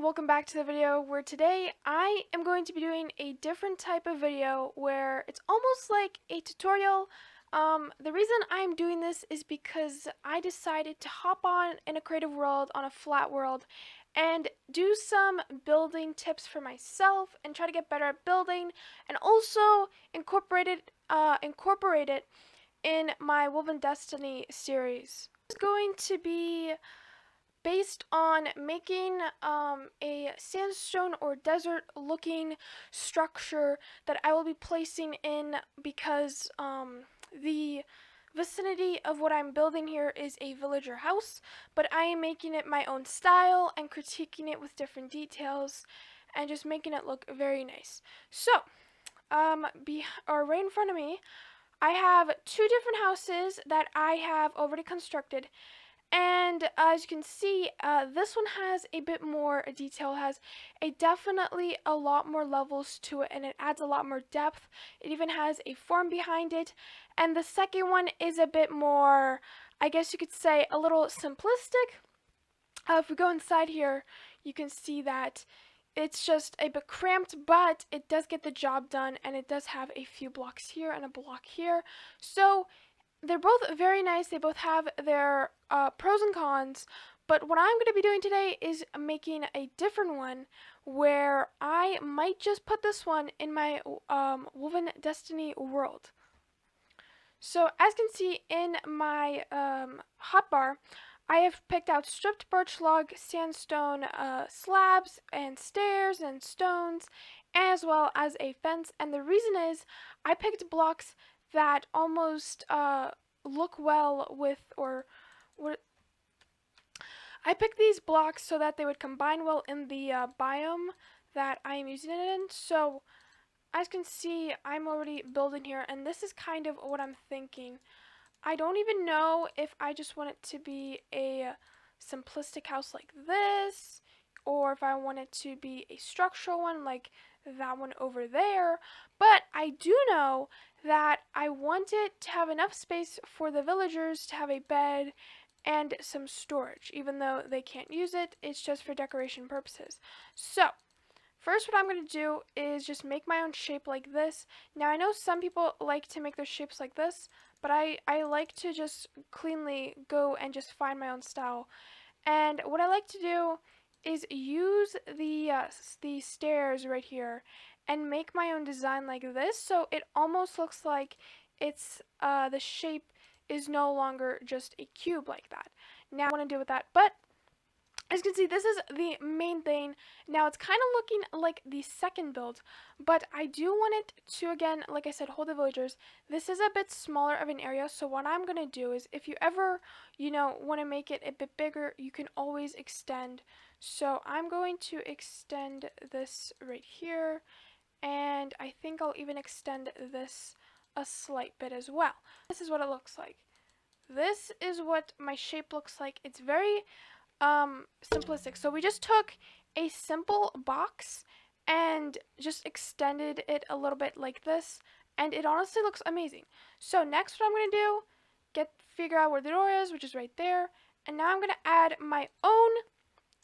welcome back to the video where today I am going to be doing a different type of video where it's almost like a tutorial. The reason I'm doing this is because I decided to hop on in a creative world, on a flat world, and do some building tips for myself and try to get better at building, and also incorporate it in my Woven Destiny series. It's going to be based on making a sandstone or desert looking structure that I will be placing in because the vicinity of what I'm building here is a villager house, but I am making it my own style and critiquing it with different details and just making it look very nice. So, right in front of me, I have two different houses that I have already constructed. And as you can see, this one has a bit more detail, has definitely a lot more levels to it, and it adds a lot more depth. It even has a form behind it. And the second one is a bit more, I guess you could say, a little simplistic. If we go inside here, you can see that it's just a bit cramped, but it does get the job done, and it does have a few blocks here and a block here. So they're both very nice. They both have their pros and cons. But what I'm going to be doing today is making a different one where I might just put this one in my Woven Destiny world. So as you can see in my hotbar, I have picked out stripped birch log, sandstone slabs and stairs and stones, as well as a fence. And the reason is I picked blocks that almost look well with, I picked these blocks so that they would combine well in the biome that I am using it in. So as you can see, I'm already building here, and this is kind of what I'm thinking. I don't even know if I just want it to be a simplistic house like this, or if I want it to be a structural one like that one over there. But I do know that I want it to have enough space for the villagers to have a bed and some storage. Even though they can't use it, it's just for decoration purposes. So first, what I'm going to do is just make my own shape like this. Now, I know some people like to make their shapes like this, but I like to just cleanly go and just find my own style. And what I like to do is use the stairs right here and make my own design like this, so it almost looks like it's the shape is no longer just a cube like that. Now, I want to do with that, but as you can see, this is the main thing. Now, it's kind of looking like the second build, but I do want it to, again, like I said, hold the villagers. This is a bit smaller of an area, so what I'm going to do is, if you ever, want to make it a bit bigger, you can always extend. So I'm going to extend this right here, and I think I'll even extend this a slight bit as well. This is what it looks like. This is what my shape looks like. It's very simplistic. So we just took a simple box and just extended it a little bit like this, and it honestly looks amazing. So next, what I'm going to do, figure out where the door is, which is right there, and now I'm going to add my own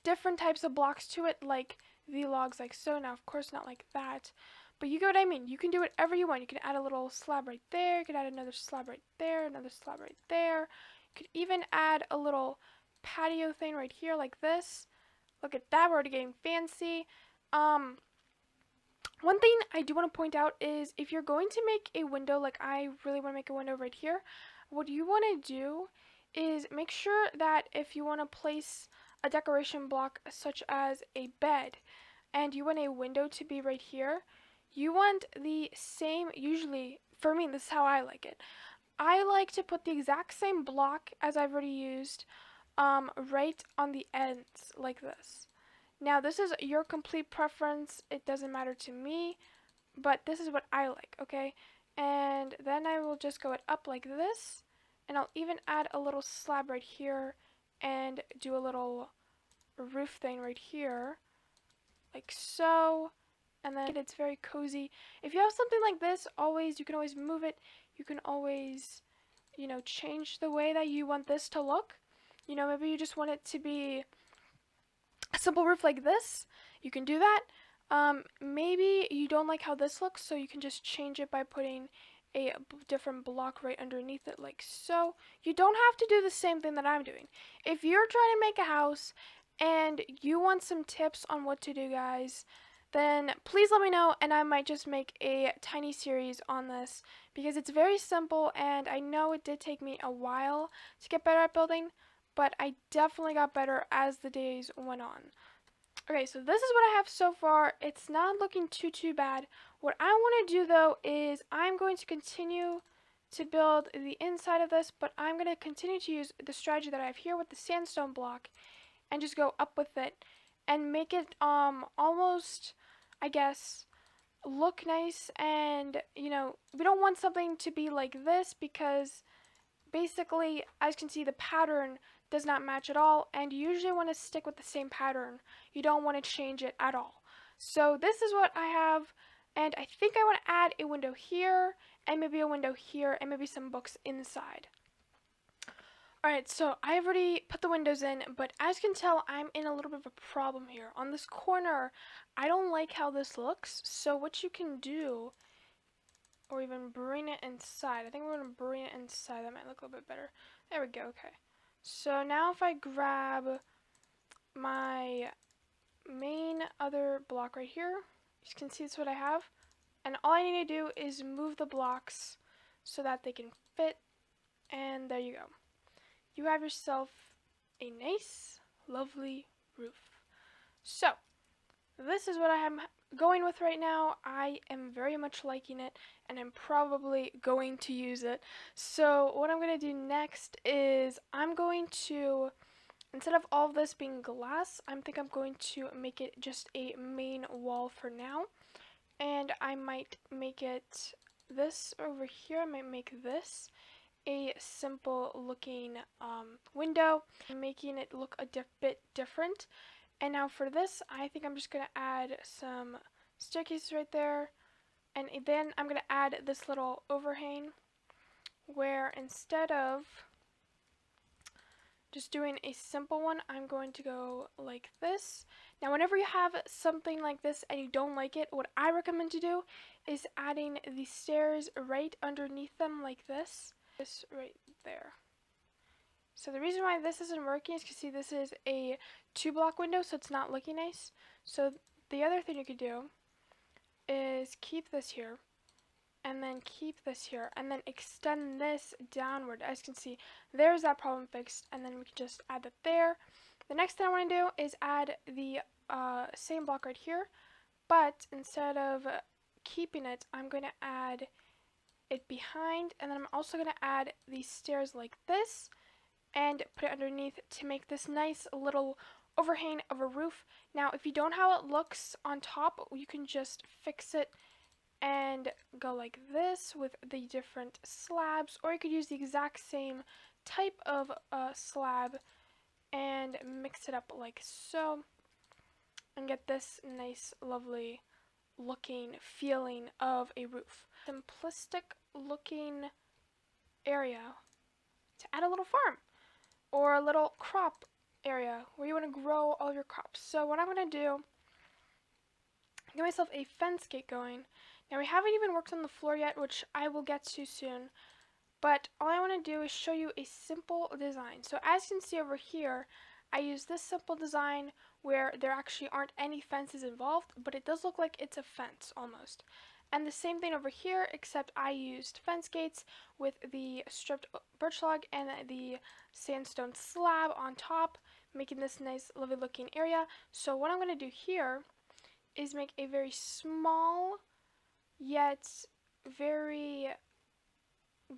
different types of blocks to it, like the logs, like so. Now, of course, not like that, but you get what I mean. You can do whatever you want. You can add a little slab right there, you could add another slab right there, another slab right there. You could even add a little patio thing right here like this. Look at that, we're already getting fancy. One thing I do want to point out is if you're going to make a window, like I really want to make a window right here, what you want to do is make sure that if you want to place a decoration block such as a bed and you want a window to be right here, you want the same, usually for me, this is how I like it. I like to put the exact same block as I've already used right on the ends like this. Now, this is your complete preference. It doesn't matter to me, but this is what I like, okay? And then I will just go it up like this, and I'll even add a little slab right here and do a little roof thing right here, like so. And then it's very cozy. If you have something like this, you can always move it. You can always, change the way that you want this to look. Maybe you just want it to be a simple roof like this, you can do that. Maybe you don't like how this looks, so you can just change it by putting a different block right underneath it like so. You don't have to do the same thing that I'm doing. If you're trying to make a house and you want some tips on what to do, guys, then please let me know and I might just make a tiny series on this because it's very simple and I know it did take me a while to get better at building, but I definitely got better as the days went on. Okay, so this is what I have so far. It's not looking too bad. What I want to do though is I'm going to continue to build the inside of this, but I'm going to continue to use the strategy that I have here with the sandstone block and just go up with it and make it almost, I guess, look nice. And you know, we don't want something to be like this because basically, as you can see, the pattern does not match at all, and you usually want to stick with the same pattern. You don't want to change it at all. So this is what I have, and I think I want to add a window here, and maybe a window here, and maybe some books inside. Alright, so I've already put the windows in, but as you can tell, I'm in a little bit of a problem here. On this corner, I don't like how this looks, so what you can do, or even bring it inside. I think we're going to bring it inside. That might look a little bit better. There we go, okay. So now if I grab my main other block right here, you can see that's what I have. And all I need to do is move the blocks so that they can fit. And there you go. You have yourself a nice, lovely roof. So, this is what I am going with right now. I am very much liking it, and I'm probably going to use it. So what I'm going to do next is I'm going to, instead of all of this being glass, I think I'm going to make it just a main wall for now. And I might make it this over here. I might make this a simple looking window, making it look a bit different. And now for this, I think I'm just going to add some staircases right there. And then I'm going to add this little overhang where instead of just doing a simple one, I'm going to go like this. Now whenever you have something like this and you don't like it, what I recommend to do is adding the stairs right underneath them like this. This right there. So the reason why this isn't working is because see this is a 2-block window, so it's not looking nice. So the other thing you could do is keep this here and then keep this here and then extend this downward. As you can see, there's that problem fixed, and then we can just add that there. The next thing I want to do is add the same block right here, but instead of keeping it, I'm going to add it behind, and then I'm also going to add these stairs like this and put it underneath to make this nice little overhang of a roof. Now if you don't know how it looks on top, you can just fix it and go like this with the different slabs, or you could use the exact same type of slab and mix it up like so and get this nice lovely looking feeling of a roof. Simplistic looking area to add a little farm or a little crop area where you want to grow all of your crops. So what I'm going to do, get myself a fence gate going. Now we haven't even worked on the floor yet, which I will get to soon, but all I want to do is show you a simple design. So as you can see over here, I use this simple design where there actually aren't any fences involved, but it does look like it's a fence almost. And the same thing over here, except I used fence gates with the stripped birch log and the sandstone slab on top, making this nice lovely looking area. So what I'm going to do here is make a very small yet very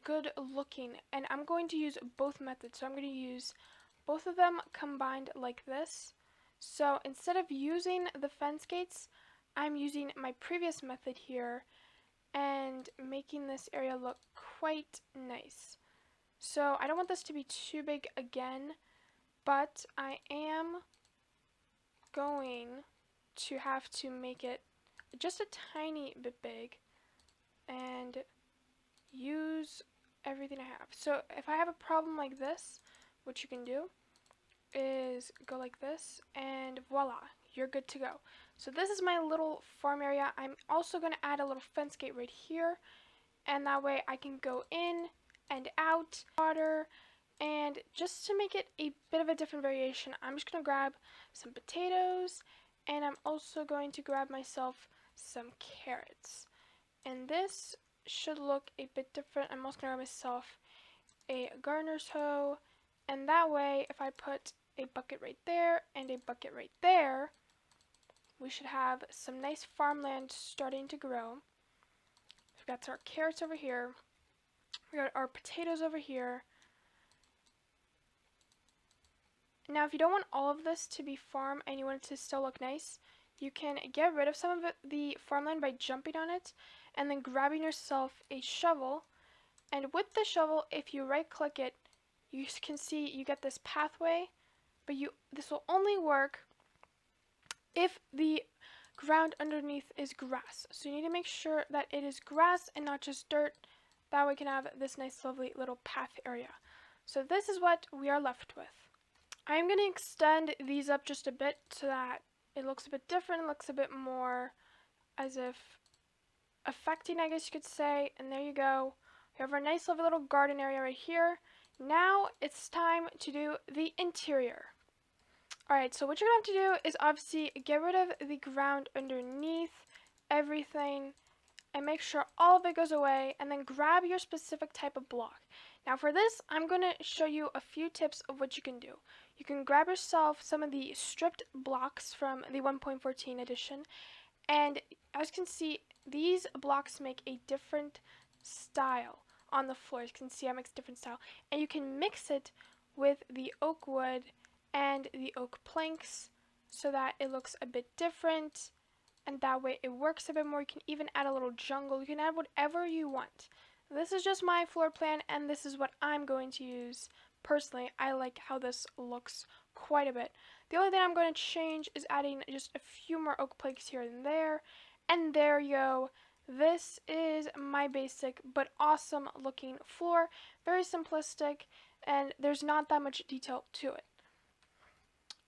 good looking, and I'm going to use both methods. So I'm going to use both of them combined like this. So instead of using the fence gates, I'm using my previous method here and making this area look quite nice. So I don't want this to be too big again, but I am going to have to make it just a tiny bit big and use everything I have. So if I have a problem like this, what you can do is go like this, and voila, you're good to go. So this is my little farm area. I'm also going to add a little fence gate right here, and that way I can go in and out water. And just to make it a bit of a different variation, I'm just going to grab some potatoes, and I'm also going to grab myself some carrots. And this should look a bit different. I'm also going to grab myself a gardener's hoe, and that way if I put a bucket right there and a bucket right there, we should have some nice farmland starting to grow. We've got our carrots over here, we got our potatoes over here. Now if you don't want all of this to be farm and you want it to still look nice, you can get rid of some of the farmland by jumping on it and then grabbing yourself a shovel. And with the shovel, if you right click it, you can see you get this pathway, but this will only work if the ground underneath is grass. So you need to make sure that it is grass and not just dirt. That way we can have this nice lovely little path area. So this is what we are left with. I'm going to extend these up just a bit so that it looks a bit different, looks a bit more as if affecting, I guess you could say. And there you go. We have our nice lovely little garden area right here. Now it's time to do the interior. Alright, so what you're going to have to do is obviously get rid of the ground underneath everything and make sure all of it goes away, and then grab your specific type of block. Now for this, I'm going to show you a few tips of what you can do. You can grab yourself some of the stripped blocks from the 1.14 edition, and as you can see, these blocks make a different style on the floor. As you can see, I mix different style, and you can mix it with the oak wood and the oak planks so that it looks a bit different, and that way it works a bit more. You can even add a little jungle. You can add whatever you want. This is just my floor plan, and this is what I'm going to use. Personally, I like how this looks quite a bit. The only thing I'm going to change is adding just a few more oak planks here and there. And there you go. This is my basic but awesome looking floor. Very simplistic, and there's not that much detail to it.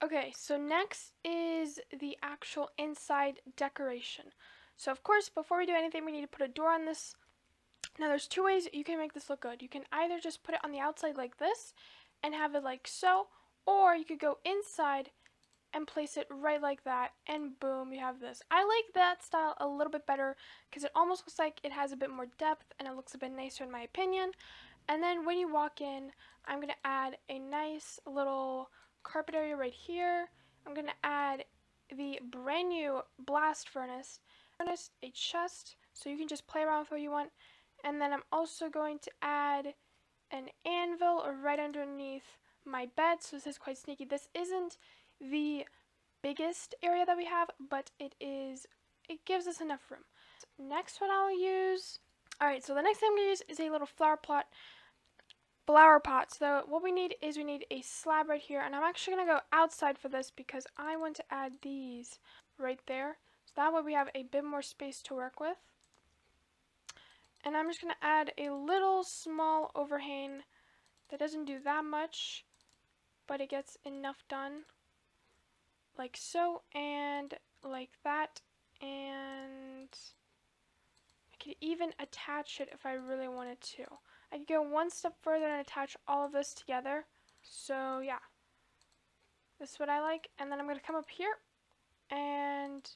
Okay, so next is the actual inside decoration. So of course, before we do anything, we need to put a door on this. Now there's two ways you can make this look good. You can either just put it on the outside like this and have it like so, or you could go inside and place it right like that, and boom, you have this. I like that style a little bit better because it almost looks like it has a bit more depth and it looks a bit nicer in my opinion. And then when you walk in, I'm going to add a nice little carpet area right here. I'm going to add the brand new blast furnace, a chest, so you can just play around with what you want. And then I'm also going to add an anvil right underneath my bed, so this is quite sneaky. This isn't the biggest area that we have, but it gives us enough room. Next, what I'll use, alright, so the next thing I'm going to use is a little flower pot. So what we need is a slab right here, and I'm actually going to go outside for this because I want to add these right there. So that way we have a bit more space to work with. And I'm just going to add a little small overhang that doesn't do that much, but it gets enough done. Like so, and like that, and I could even attach it if I really wanted to. I could go one step further and attach all of this together. So yeah, this is what I like. And then I'm going to come up here, and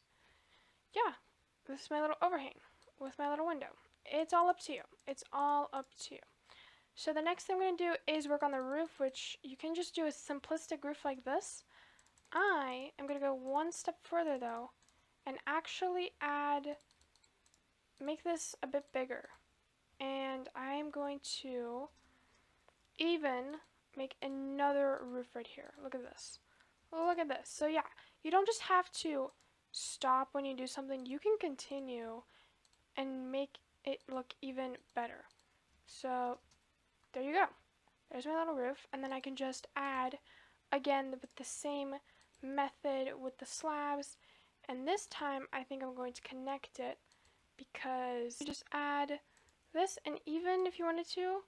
yeah, this is my little overhang with my little window. It's all up to you. It's all up to you. So the next thing I'm going to do is work on the roof, which you can just do a simplistic roof like this. I am going to go one step further though and actually make this a bit bigger. And I am going to even make another roof right here. Look at this. Look at this. So yeah, you don't just have to stop when you do something. You can continue and make it look even better. So there you go. There's my little roof, and then I can just add again with the same method with the slabs, and this time I think I'm going to connect it because you just add this, and even if you wanted to,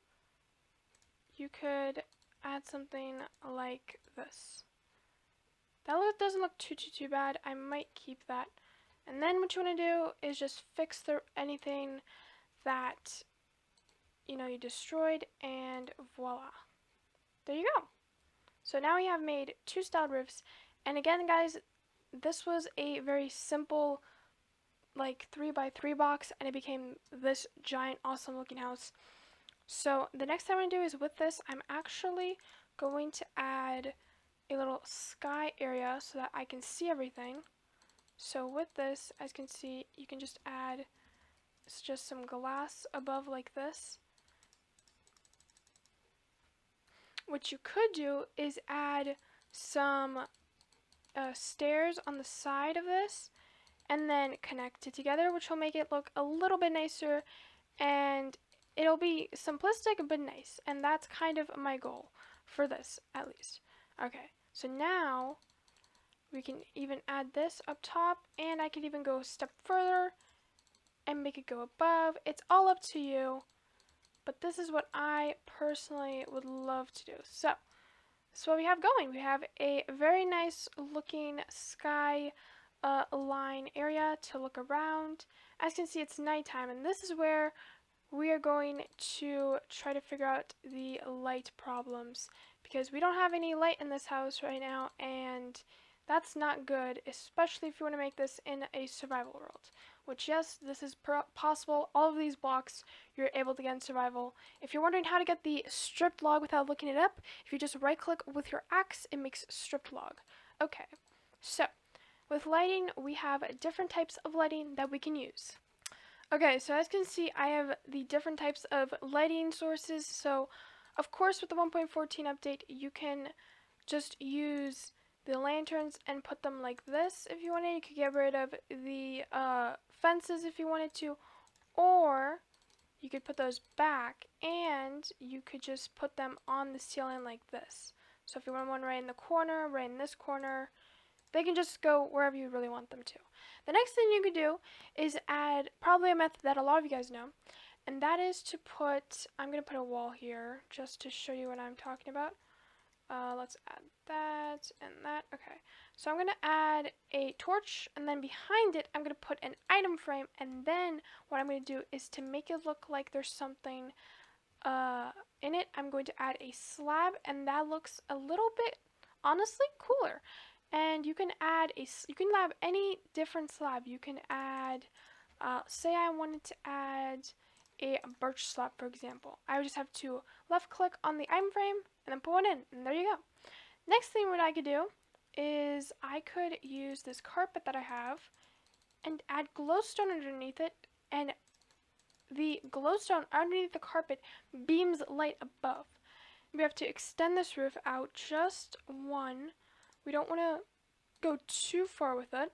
you could add something like this. That doesn't look too bad. I might keep that. And then what you want to do is just fix anything that you destroyed, and voila. There you go. So now we have made 2 styled roofs. And again, guys, this was a very simple like 3x3 box, and it became this giant awesome looking house. So the next thing I'm going to do is with this, I'm actually going to add a little sky area so that I can see everything. So with this, as you can see, you can just add just some glass above like this. What you could do is add some stairs on the side of this and then connect it together, which will make it look a little bit nicer, and it'll be simplistic but nice, and that's kind of my goal for this, at least. Okay, so now we can even add this up top, and I could even go a step further and make it go above. It's all up to you, but this is what I personally would love to do. So that's what we have going. We have a very nice looking sky line area to look around. As you can see, it's nighttime, and this is where we are going to try to figure out the light problems, because we don't have any light in this house right now, and that's not good, especially if you want to make this in a survival world. Which, yes, this is possible. All of these blocks you're able to get in survival. If you're wondering how to get the stripped log without looking it up, if you just right click with your axe, it makes stripped log. Okay, so with lighting, we have different types of lighting that we can use. Okay, so as you can see, I have the different types of lighting sources. So, of course, with the 1.14 update, you can just use the lanterns and put them like this if you wanted. You could get rid of the fences if you wanted to, or you could put those back and you could just put them on the ceiling like this. So if you want one right in the corner, right in this corner, they can just go wherever you really want them to. The next thing you could do is add probably a method that a lot of you guys know, and that is to put, I'm going to put a wall here just to show you what I'm talking about. Let's add that and that. Okay, so I'm going to add a torch, and then behind it I'm going to put an item frame, and then what I'm going to do is to make it look like there's something in it, I'm going to add a slab, and that looks a little bit, honestly, cooler. And you can add any different slab. You can add, say I wanted to add a birch slab, for example. I would just have to left click on the item frame and then put one in, and there you go. Next thing what I could do is I could use this carpet that I have and add glowstone underneath it, and the glowstone underneath the carpet beams light above. We have to extend this roof out just one. We don't want to go too far with it.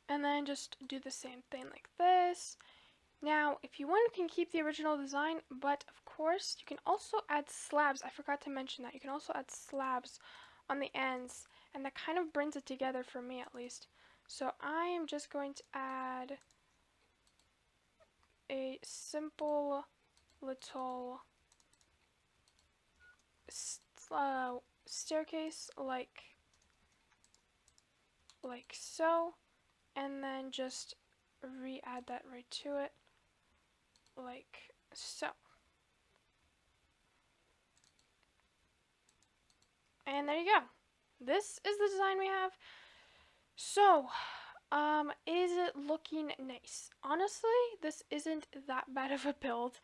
And then just do the same thing like this. Now, if you want, you can keep the original design, but of course, you can also add slabs. I forgot to mention that. You can also add slabs on the ends, and that kind of brings it together for me at least. So I am just going to add a simple little staircase like so, and then just re-add that right to it like so. And there you go. This is the design we have. So, is it looking nice? Honestly, this isn't that bad of a build.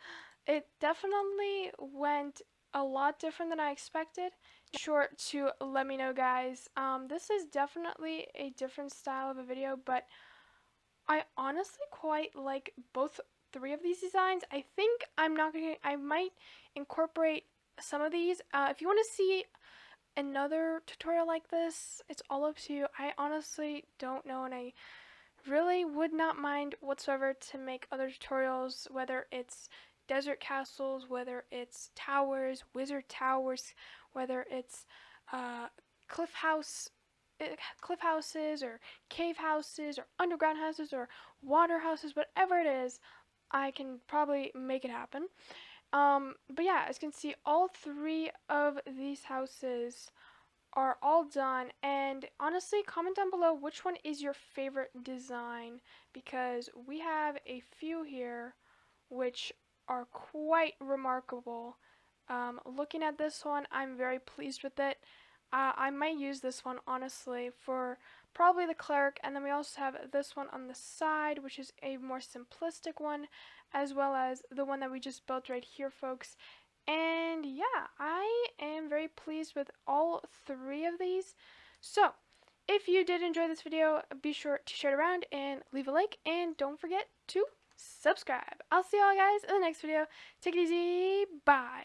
It definitely went a lot different than I expected. Sure to let me know, guys. This is definitely a different style of a video, but I honestly quite like both 3 of these designs. I think I might incorporate some of these. If you want to see another tutorial like this, it's all up to you. I honestly don't know, and I really would not mind whatsoever to make other tutorials, whether it's desert castles, whether it's towers, wizard towers, whether it's cliff houses, or cave houses, or underground houses, or water houses. Whatever it is, I can probably make it happen. But yeah, as you can see, all 3 of these houses are all done, and honestly, comment down below which one is your favorite design, because we have a few here which are quite remarkable. Looking at this one, I'm very pleased with it. I might use this one honestly for probably the cleric, and then we also have this one on the side, which is a more simplistic one, as well as the one that we just built right here, folks. And yeah, I am very pleased with all three of these. So, if you did enjoy this video, be sure to share it around and leave a like, and don't forget to subscribe. I'll see y'all guys in the next video. Take it easy. Bye.